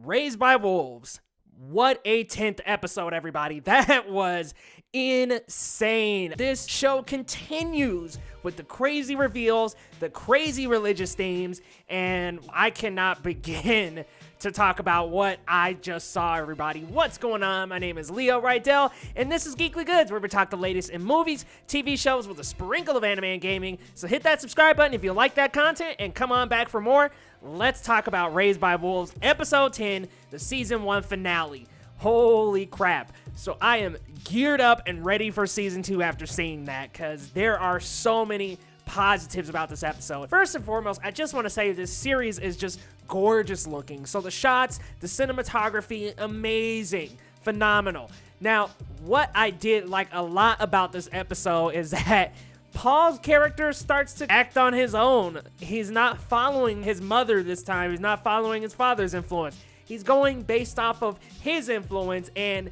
Raised by Wolves. What a 10th episode, everybody. That was insane. This show continues with the crazy reveals, the crazy religious themes, and I cannot begin to talk about what I just saw, everybody. What's going on? My name is Leo Rydell, and this is Geekly Goods, where we talk the latest in movies, TV shows with a sprinkle of anime and gaming. So hit that subscribe button if you like that content, and come on back for more. Let's talk about Raised by Wolves, Episode 10, the Season 1 finale. Holy crap. So I am geared up and ready for Season 2 after seeing that, because there are so many positives about this episode. First and foremost, I just want to say this series is just gorgeous looking. So the shots, the cinematography, amazing, phenomenal. Now, what I did like a lot about this episode is that Paul's character starts to act on his own. He's not following his mother this time. He's not following his father's influence. He's going based off of his influence, and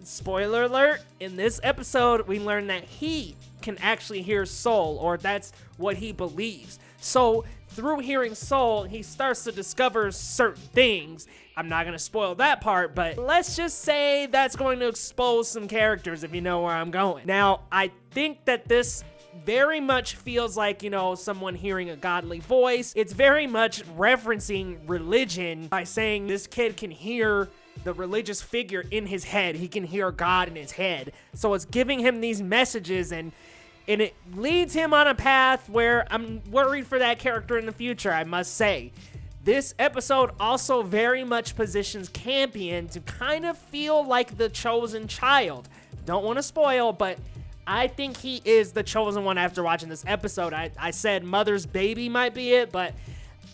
spoiler alert, in this episode, we learn that he can actually hear soul, or that's what he believes. So through hearing soul, he starts to discover certain things. I'm not going to spoil that part, but let's just say that's going to expose some characters, if you know where I'm going. Now, I think that this very much feels like, someone hearing a godly voice. It's very much referencing religion by saying this kid can hear the religious figure in his head. He can hear God in his head. So it's giving him these messages, and it leads him on a path where I'm worried for that character in the future, I must say. This episode also very much positions Campion to kind of feel like the chosen child. Don't want to spoil, but I think he is the chosen one after watching this episode. I said mother's baby might be it, but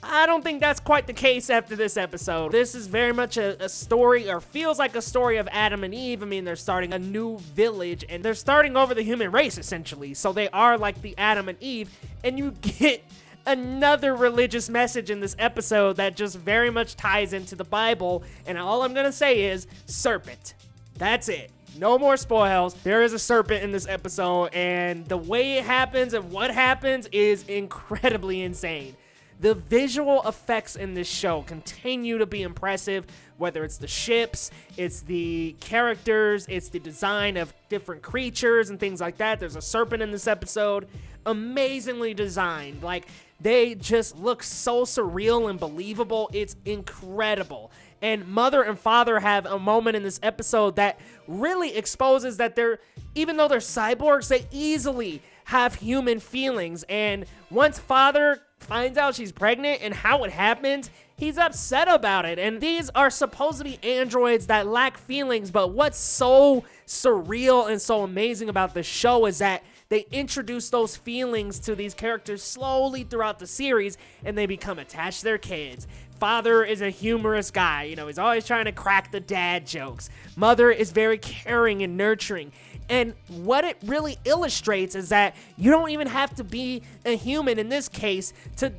I don't think that's quite the case after this episode. This is very much a story, or feels like a story of Adam and Eve. I mean, they're starting a new village, and they're starting over the human race, essentially. So they are like the Adam and Eve, and you get another religious message in this episode that just very much ties into the Bible, and all I'm gonna say is serpent. That's it. No more spoils. There is a serpent in this episode, and the way it happens and what happens is incredibly insane. The visual effects in this show continue to be impressive, whether it's the ships, it's the characters, it's the design of different creatures and things like that. There's a serpent in this episode. Amazingly designed. Like, they just look so surreal and believable. It's incredible. And mother and father have a moment in this episode that really exposes that even though they're cyborgs, they easily have human feelings. And once father finds out she's pregnant and how it happens, he's upset about it. And these are supposed to be androids that lack feelings, but what's so surreal and so amazing about the show is that they introduce those feelings to these characters slowly throughout the series, and they become attached to their kids. Father is a humorous guy. He's always trying to crack the dad jokes. Mother is very caring and nurturing. And what it really illustrates is that you don't even have to be a human in this case to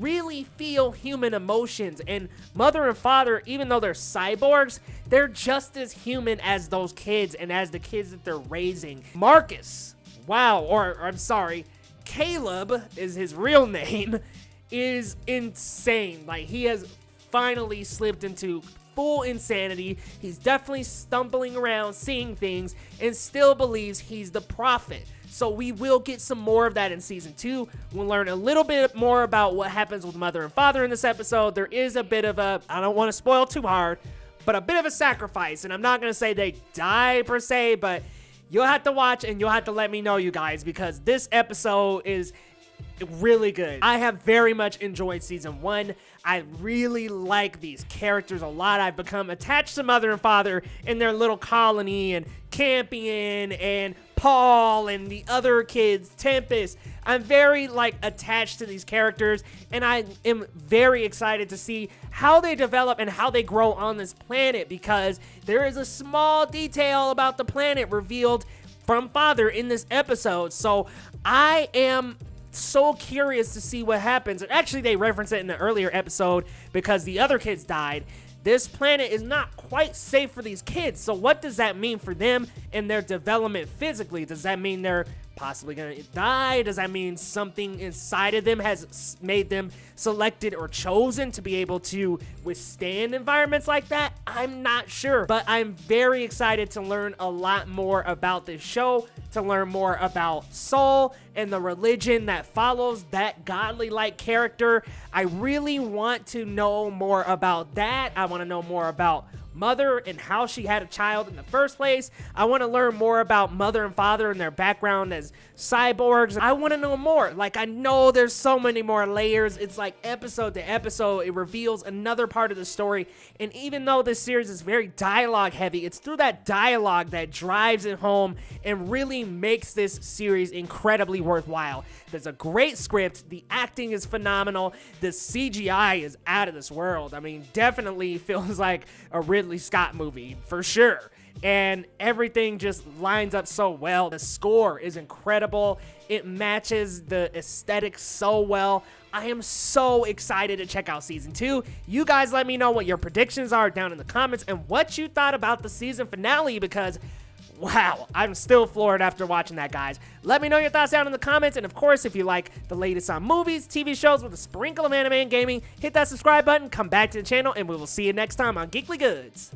really feel human emotions. And mother and father, even though they're cyborgs, they're just as human as those kids and as the kids that they're raising. Marcus, Caleb is his real name, is insane. Like, he has finally slipped into full insanity. He's definitely stumbling around, seeing things, and still believes he's the prophet. So we will get some more of that in Season 2. We'll learn a little bit more about what happens with mother and father in this episode. There is a bit of I don't want to spoil too hard, but a bit of a sacrifice. And I'm not going to say they die per se, but you'll have to watch and you'll have to let me know, you guys, because this episode is really good. I have very much enjoyed Season 1. I really like these characters a lot. I've become attached to mother and father in their little colony, and Campion and Paul and the other kids, Tempest. I'm very attached to these characters, and I am very excited to see how they develop and how they grow on this planet, because there is a small detail about the planet revealed from father in this episode. So I am so curious to see what happens. And actually, they reference it in the earlier episode because the other kids died. This planet is not quite safe for these kids. So what does that mean for them and their development physically? Does that mean they're possibly gonna die? Does that mean something inside of them has made them selected or chosen to be able to withstand environments like that? I'm not sure, but I'm very excited to learn a lot more about this show, to learn more about Soul and the religion that follows that godly-like character. I really want to know more about that. I want to know more about Mother and how she had a child in the first place. I want to learn more about Mother and Father and their background as cyborgs. I want to know more. Like, I know there's so many more layers. It's like episode to episode, it reveals another part of the story. And even though this series is very dialogue heavy, it's through that dialogue that drives it home and really makes this series incredibly worthwhile. There's a great script. The acting is phenomenal. The CGI is out of this world. I mean, definitely feels like a Ridley Scott movie for sure. And everything just lines up so well. The score is incredible. It matches the aesthetic so well. I am so excited to check out season 2. You guys let me know what your predictions are down in the comments and what you thought about the season finale, because wow, I'm still floored after watching that, guys. Let me know your thoughts down in the comments, and of course, if you like the latest on movies, TV shows with a sprinkle of anime and gaming, hit that subscribe button, come back to the channel, and we will see you next time on Geekly Goods.